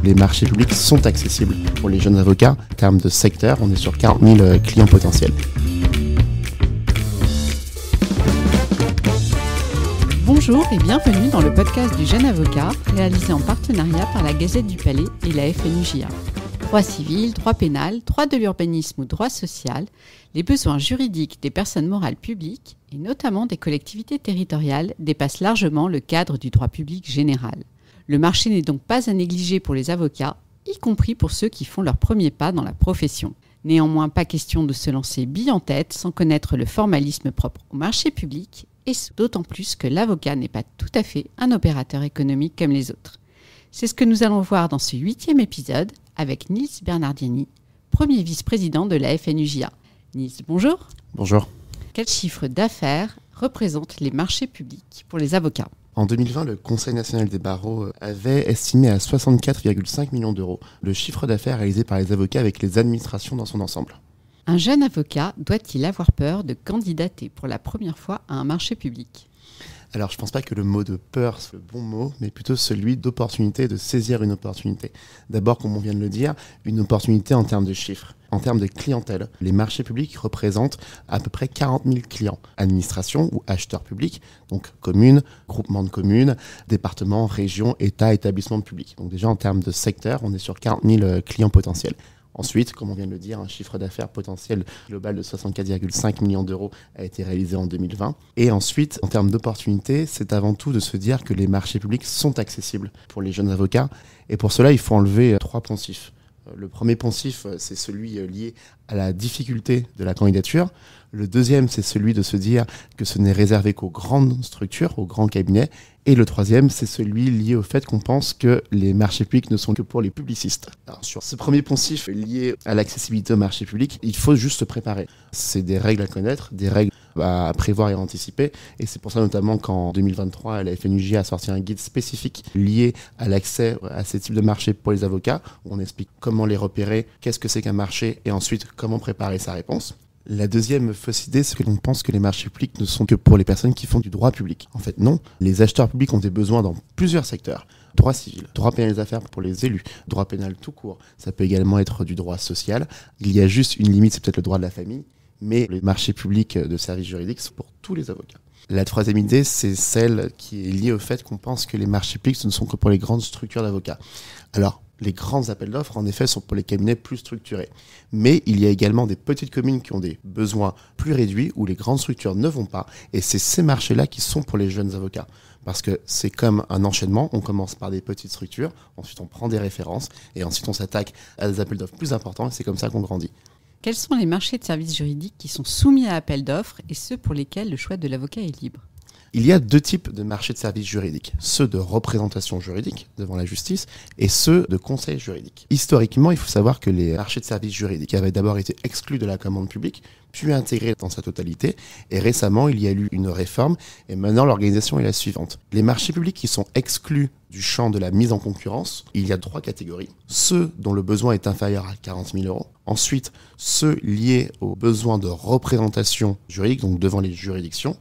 Les marchés publics sont accessibles pour les jeunes avocats. En termes de secteur, on est sur 40 000 clients potentiels. Bonjour et bienvenue dans le podcast du Jeune Avocat, réalisé en partenariat par la Gazette du Palais et la FNUJA. Droit civil, droit pénal, droit de l'urbanisme ou droit social, les besoins juridiques des personnes morales publiques, et notamment des collectivités territoriales, dépassent largement le cadre du droit public général. Le marché n'est donc pas à négliger pour les avocats, y compris pour ceux qui font leurs premiers pas dans la profession. Néanmoins, pas question de se lancer bille en tête sans connaître le formalisme propre au marché public, et ce, d'autant plus que l'avocat n'est pas tout à fait un opérateur économique comme les autres. C'est ce que nous allons voir dans ce 8e épisode avec Nils Bernardiani, premier vice-président de la FNUJA. Nils, bonjour. Bonjour. Quel chiffre d'affaires représentent les marchés publics pour les avocats ? En 2020, le Conseil national des barreaux avait estimé à 64,5 millions d'euros le chiffre d'affaires réalisé par les avocats avec les administrations dans son ensemble. Un jeune avocat doit-il avoir peur de candidater pour la première fois à un marché public ? Alors, je ne pense pas que le mot de peur soit le bon mot, mais plutôt celui d'opportunité, de saisir une opportunité. D'abord, comme on vient de le dire, une opportunité en termes de chiffres, en termes de clientèle. Les marchés publics représentent à peu près 40 000 clients, administration ou acheteurs publics, donc communes, groupements de communes, départements, régions, États, établissements publics. Donc déjà, en termes de secteur, on est sur 40 000 clients potentiels. Ensuite, comme on vient de le dire, un chiffre d'affaires potentiel global de 64,5 millions d'euros a été réalisé en 2020. Et ensuite, en termes d'opportunités, c'est avant tout de se dire que les marchés publics sont accessibles pour les jeunes avocats. Et pour cela, il faut enlever 3 poncifs. Le premier poncif, c'est celui lié à la difficulté de la candidature. Le deuxième, c'est celui de se dire que ce n'est réservé qu'aux grandes structures, aux grands cabinets. Et le troisième, c'est celui lié au fait qu'on pense que les marchés publics ne sont que pour les publicistes. Alors, sur ce premier poncif lié à l'accessibilité aux marchés publics, il faut juste se préparer. C'est des règles à connaître, des règles à prévoir et à anticiper. Et c'est pour ça notamment qu'en 2023, la FNUJ a sorti un guide spécifique lié à l'accès à ces types de marchés pour les avocats, où on explique comment les repérer, qu'est-ce que c'est qu'un marché, et ensuite comment préparer sa réponse. La deuxième fausse idée, c'est que l'on pense que les marchés publics ne sont que pour les personnes qui font du droit public. En fait, non. Les acheteurs publics ont des besoins dans plusieurs secteurs. Droit civil, droit pénal des affaires pour les élus, droit pénal tout court. Ça peut également être du droit social. Il y a juste une limite, c'est peut-être le droit de la famille. Mais les marchés publics de services juridiques sont pour tous les avocats. La troisième idée, c'est celle qui est liée au fait qu'on pense que les marchés publics ne sont que pour les grandes structures d'avocats. Alors, les grands appels d'offres, en effet, sont pour les cabinets plus structurés. Mais il y a également des petites communes qui ont des besoins plus réduits où les grandes structures ne vont pas. Et c'est ces marchés-là qui sont pour les jeunes avocats. Parce que c'est comme un enchaînement. On commence par des petites structures, ensuite on prend des références et ensuite on s'attaque à des appels d'offres plus importants et c'est comme ça qu'on grandit. Quels sont les marchés de services juridiques qui sont soumis à appel d'offres et ceux pour lesquels le choix de l'avocat est libre ? Il y a 2 types de marchés de services juridiques, ceux de représentation juridique devant la justice et ceux de conseil juridique. Historiquement, il faut savoir que les marchés de services juridiques avaient d'abord été exclus de la commande publique, puis intégrés dans sa totalité. Et récemment, il y a eu une réforme et maintenant l'organisation est la suivante. Les marchés publics qui sont exclus du champ de la mise en concurrence, il y a 3 catégories. Ceux dont le besoin est inférieur à 40 000 euros. Ensuite, ceux liés aux besoins de représentation juridique, donc devant les juridictions.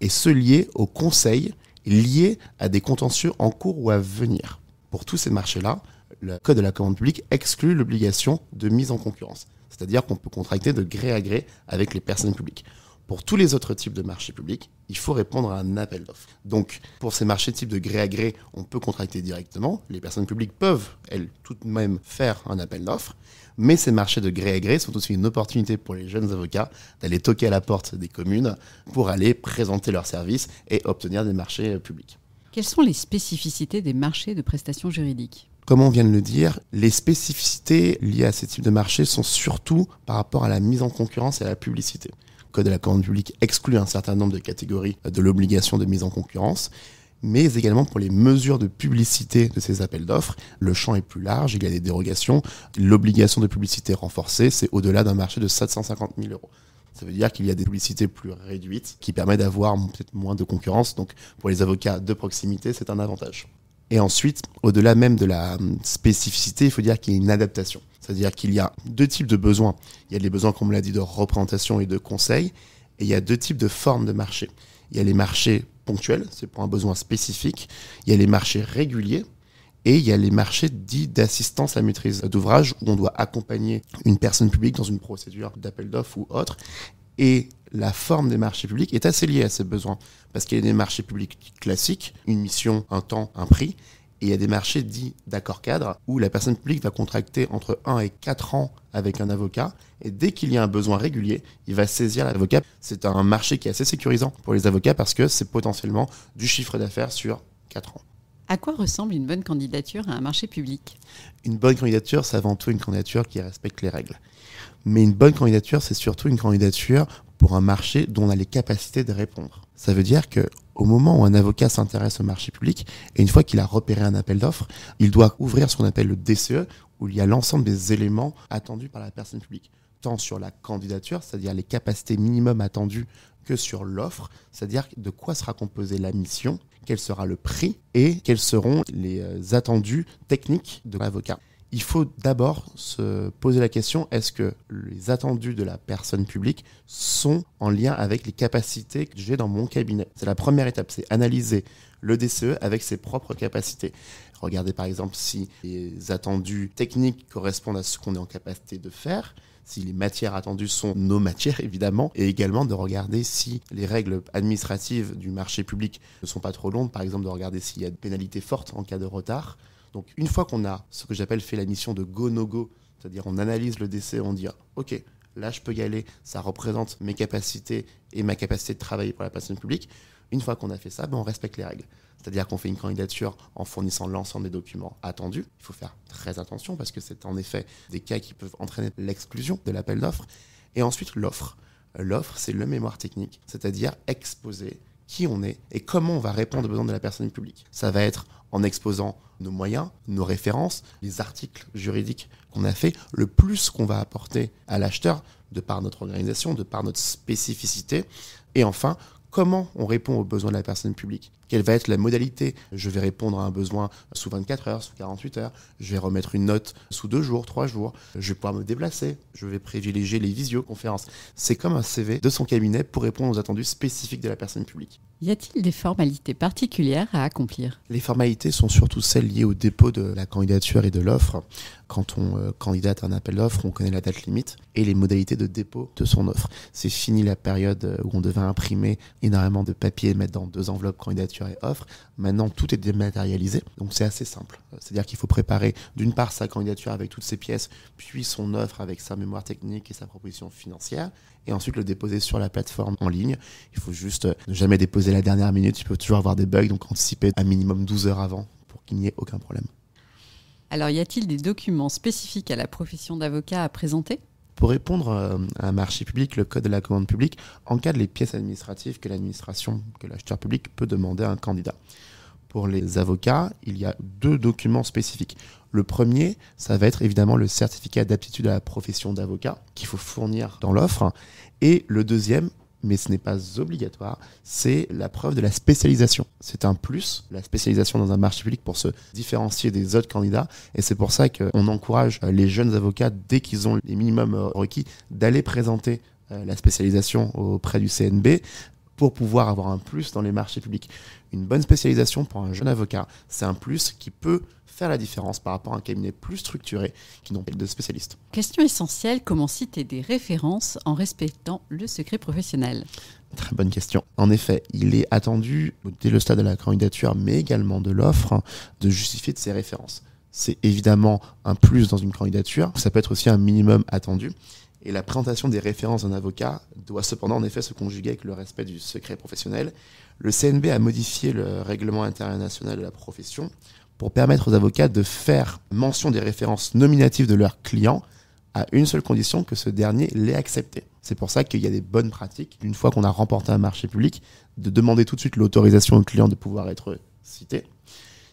Et ceux liés au conseil, liés à des contentieux en cours ou à venir. Pour tous ces marchés-là, le Code de la commande publique exclut l'obligation de mise en concurrence. C'est-à-dire qu'on peut contracter de gré à gré avec les personnes publiques. Pour tous les autres types de marchés publics, il faut répondre à un appel d'offres. Donc, pour ces marchés types de gré à gré, on peut contracter directement. Les personnes publiques peuvent, elles, tout de même faire un appel d'offres. Mais ces marchés de gré à gré sont aussi une opportunité pour les jeunes avocats d'aller toquer à la porte des communes pour aller présenter leurs services et obtenir des marchés publics. Quelles sont les spécificités des marchés de prestations juridiques ? Comme on vient de le dire, les spécificités liées à ces types de marchés sont surtout par rapport à la mise en concurrence et à la publicité. Le Code de la commande publique exclut un certain nombre de catégories de l'obligation de mise en concurrence, mais également pour les mesures de publicité de ces appels d'offres. Le champ est plus large, il y a des dérogations. L'obligation de publicité renforcée, c'est au-delà d'un marché de 750 000 euros. Ça veut dire qu'il y a des publicités plus réduites qui permettent d'avoir peut-être moins de concurrence. Donc pour les avocats de proximité, c'est un avantage. Et ensuite, au-delà même de la spécificité, il faut dire qu'il y a une adaptation. C'est-à-dire qu'il y a 2 types de besoins. Il y a les besoins, comme on l'a dit, de représentation et de conseil. Et il y a 2 types de formes de marché. Il y a les marchés ponctuels, c'est pour un besoin spécifique. Il y a les marchés réguliers. Et il y a les marchés dits d'assistance à maîtrise d'ouvrage où on doit accompagner une personne publique dans une procédure d'appel d'offres ou autre. Et la forme des marchés publics est assez liée à ces besoins. Parce qu'il y a des marchés publics classiques, une mission, un temps, un prix. Et il y a des marchés dits d'accord cadre où la personne publique va contracter entre 1 et 4 ans avec un avocat. Et dès qu'il y a un besoin régulier, il va saisir l'avocat. C'est un marché qui est assez sécurisant pour les avocats parce que c'est potentiellement du chiffre d'affaires sur 4 ans. À quoi ressemble une bonne candidature à un marché public ? Une bonne candidature, c'est avant tout une candidature qui respecte les règles. Mais une bonne candidature, c'est surtout une candidature pour un marché dont on a les capacités de répondre. Ça veut dire qu'au moment où un avocat s'intéresse au marché public, et une fois qu'il a repéré un appel d'offres, il doit ouvrir ce qu'on appelle le DCE, où il y a l'ensemble des éléments attendus par la personne publique, tant sur la candidature, c'est-à-dire les capacités minimum attendues, que sur l'offre, c'est-à-dire de quoi sera composée la mission, quel sera le prix et quels seront les attendus techniques de l'avocat. Il faut d'abord se poser la question, est-ce que les attendus de la personne publique sont en lien avec les capacités que j'ai dans mon cabinet ? C'est la première étape, c'est analyser le DCE avec ses propres capacités. Regardez par exemple si les attendus techniques correspondent à ce qu'on est en capacité de faire, si les matières attendues sont nos matières, évidemment, et également de regarder si les règles administratives du marché public ne sont pas trop longues, par exemple de regarder s'il y a de pénalités fortes en cas de retard. Donc une fois qu'on a ce que j'appelle fait la mission de go-no-go, c'est-à-dire on analyse le décès, on dit « Ok, là je peux y aller, ça représente mes capacités et ma capacité de travailler pour la personne publique », une fois qu'on a fait ça, on respecte les règles. C'est-à-dire qu'on fait une candidature en fournissant l'ensemble des documents attendus. Il faut faire très attention parce que c'est en effet des cas qui peuvent entraîner l'exclusion de l'appel d'offres. Et ensuite, l'offre. L'offre, c'est le mémoire technique, c'est-à-dire exposer qui on est et comment on va répondre aux besoins de la personne publique. Ça va être en exposant nos moyens, nos références, les articles juridiques qu'on a fait, le plus qu'on va apporter à l'acheteur de par notre organisation, de par notre spécificité. Et enfin, comment on répond aux besoins de la personne publique ? Quelle va être la modalité ? Je vais répondre à un besoin sous 24 heures, sous 48 heures. Je vais remettre une note sous 2 jours, 3 jours. Je vais pouvoir me déplacer. Je vais privilégier les visioconférences. C'est comme un CV de son cabinet pour répondre aux attendus spécifiques de la personne publique. Y a-t-il des formalités particulières à accomplir ? Les formalités sont surtout celles liées au dépôt de la candidature et de l'offre. Quand on candidate à un appel d'offres, on connaît la date limite et les modalités de dépôt de son offre. C'est fini la période où on devait imprimer énormément de papier et mettre dans 2 enveloppes candidature et offre. Maintenant, tout est dématérialisé, donc c'est assez simple. C'est-à-dire qu'il faut préparer d'une part sa candidature avec toutes ses pièces, puis son offre avec sa mémoire technique et sa proposition financière, et ensuite le déposer sur la plateforme en ligne. Il faut juste ne jamais déposer la dernière minute, il peut toujours avoir des bugs, donc anticiper un minimum 12 heures avant pour qu'il n'y ait aucun problème. Alors, y a-t-il des documents spécifiques à la profession d'avocat à présenter ? Pour répondre à un marché public, le code de la commande publique encadre les pièces administratives que l'administration, que l'acheteur public peut demander à un candidat. Pour les avocats, il y a 2 documents spécifiques. Le premier, ça va être évidemment le certificat d'aptitude à la profession d'avocat qu'il faut fournir dans l'offre. Et le deuxième, mais ce n'est pas obligatoire, c'est la preuve de la spécialisation. C'est un plus, la spécialisation dans un marché public pour se différencier des autres candidats. Et c'est pour ça qu'on encourage les jeunes avocats, dès qu'ils ont les minimums requis, d'aller présenter la spécialisation auprès du CNB pour pouvoir avoir un plus dans les marchés publics. Une bonne spécialisation pour un jeune avocat, c'est un plus qui peut faire la différence par rapport à un cabinet plus structuré qui n'ont pas de spécialistes. Question essentielle, comment citer des références en respectant le secret professionnel ? Très bonne question. En effet, il est attendu, dès le stade de la candidature, mais également de l'offre, de justifier de ses références. C'est évidemment un plus dans une candidature, ça peut être aussi un minimum attendu. Et la présentation des références d'un avocat doit cependant en effet se conjuguer avec le respect du secret professionnel. Le CNB a modifié le règlement international de la profession pour permettre aux avocats de faire mention des références nominatives de leurs clients à une seule condition, que ce dernier l'ait accepté. C'est pour ça qu'il y a des bonnes pratiques, une fois qu'on a remporté un marché public, de demander tout de suite l'autorisation au client de pouvoir être cité.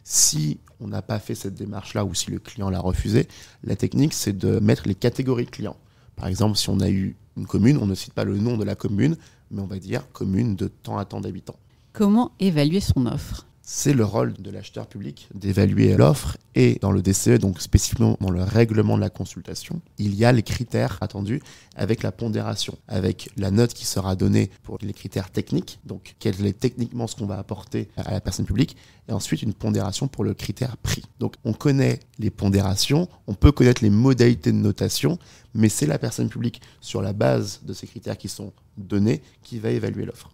Si on n'a pas fait cette démarche-là ou si le client l'a refusé, la technique, c'est de mettre les catégories clients. Par exemple, si on a eu une commune, on ne cite pas le nom de la commune, mais on va dire commune de tant à tant d'habitants. Comment évaluer son offre ? C'est le rôle de l'acheteur public d'évaluer l'offre et dans le DCE, donc spécifiquement dans le règlement de la consultation, il y a les critères attendus avec la pondération, avec la note qui sera donnée pour les critères techniques, donc quel est techniquement ce qu'on va apporter à la personne publique, et ensuite une pondération pour le critère prix. Donc on connaît les pondérations, on peut connaître les modalités de notation, mais c'est la personne publique sur la base de ces critères qui sont donnés qui va évaluer l'offre.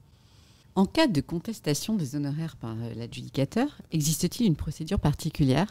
En cas de contestation des honoraires par l'adjudicateur, existe-t-il une procédure particulière ?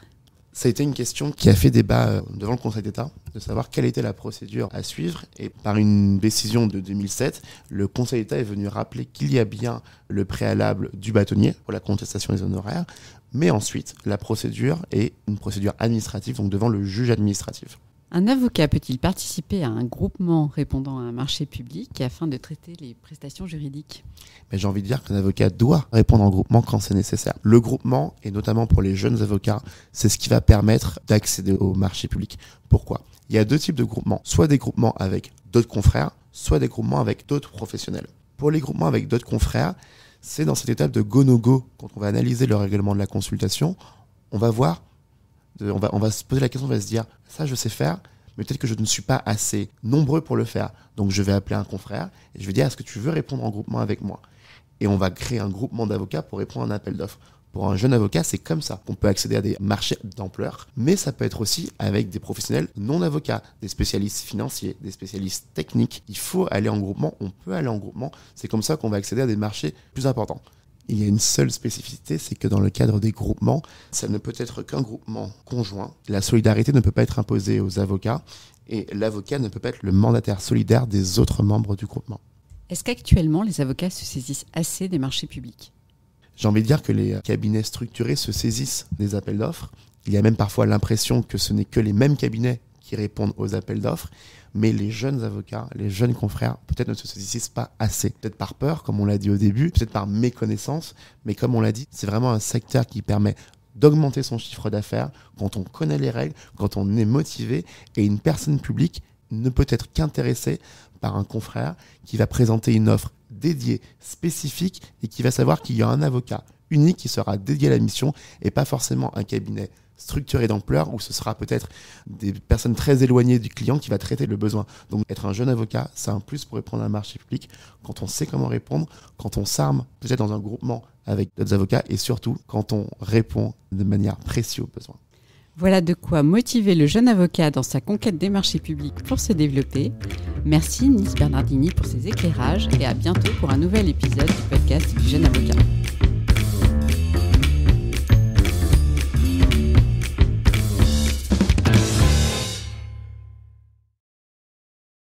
Ça a été une question qui a fait débat devant le Conseil d'État, de savoir quelle était la procédure à suivre. Et par une décision de 2007, le Conseil d'État est venu rappeler qu'il y a bien le préalable du bâtonnier pour la contestation des honoraires, mais ensuite, la procédure est une procédure administrative, donc devant le juge administratif. Un avocat peut-il participer à un groupement répondant à un marché public afin de traiter les prestations juridiques ? Mais j'ai envie de dire qu'un avocat doit répondre en groupement quand c'est nécessaire. Le groupement, et notamment pour les jeunes avocats, c'est ce qui va permettre d'accéder au marché public. Pourquoi ? Il y a deux types de groupements. Soit des groupements avec d'autres confrères, soit des groupements avec d'autres professionnels. Pour les groupements avec d'autres confrères, c'est dans cette étape de go-no-go, quand on va analyser le règlement de la consultation, on va voir, on va se poser la question, on va se dire, ça je sais faire, mais peut-être que je ne suis pas assez nombreux pour le faire. Donc je vais appeler un confrère et je vais dire, est-ce que tu veux répondre en groupement avec moi ? Et on va créer un groupement d'avocats pour répondre à un appel d'offres. Pour un jeune avocat, c'est comme ça qu'on peut accéder à des marchés d'ampleur, mais ça peut être aussi avec des professionnels non avocats, des spécialistes financiers, des spécialistes techniques. Il faut aller en groupement, on peut aller en groupement, c'est comme ça qu'on va accéder à des marchés plus importants. Il y a une seule spécificité, c'est que dans le cadre des groupements, ça ne peut être qu'un groupement conjoint. La solidarité ne peut pas être imposée aux avocats et l'avocat ne peut pas être le mandataire solidaire des autres membres du groupement. Est-ce qu'actuellement les avocats se saisissent assez des marchés publics ? J'ai envie de dire que les cabinets structurés se saisissent des appels d'offres. Il y a même parfois l'impression que ce n'est que les mêmes cabinets qui répondent aux appels d'offres, mais les jeunes avocats, les jeunes confrères, peut-être ne se saisissent pas assez. Peut-être par peur, comme on l'a dit au début, peut-être par méconnaissance, mais comme on l'a dit, c'est vraiment un secteur qui permet d'augmenter son chiffre d'affaires quand on connaît les règles, quand on est motivé, et une personne publique ne peut être qu'intéressée par un confrère qui va présenter une offre dédiée, spécifique, et qui va savoir qu'il y a un avocat unique qui sera dédié à la mission et pas forcément un cabinet structuré d'ampleur où ce sera peut-être des personnes très éloignées du client qui va traiter le besoin. Donc être un jeune avocat, c'est un plus pour répondre à un marché public quand on sait comment répondre, quand on s'arme peut-être dans un groupement avec d'autres avocats et surtout quand on répond de manière précise aux besoins. Voilà de quoi motiver le jeune avocat dans sa conquête des marchés publics pour se développer. Merci Nice Bernardini pour ses éclairages et à bientôt pour un nouvel épisode du podcast du jeune avocat.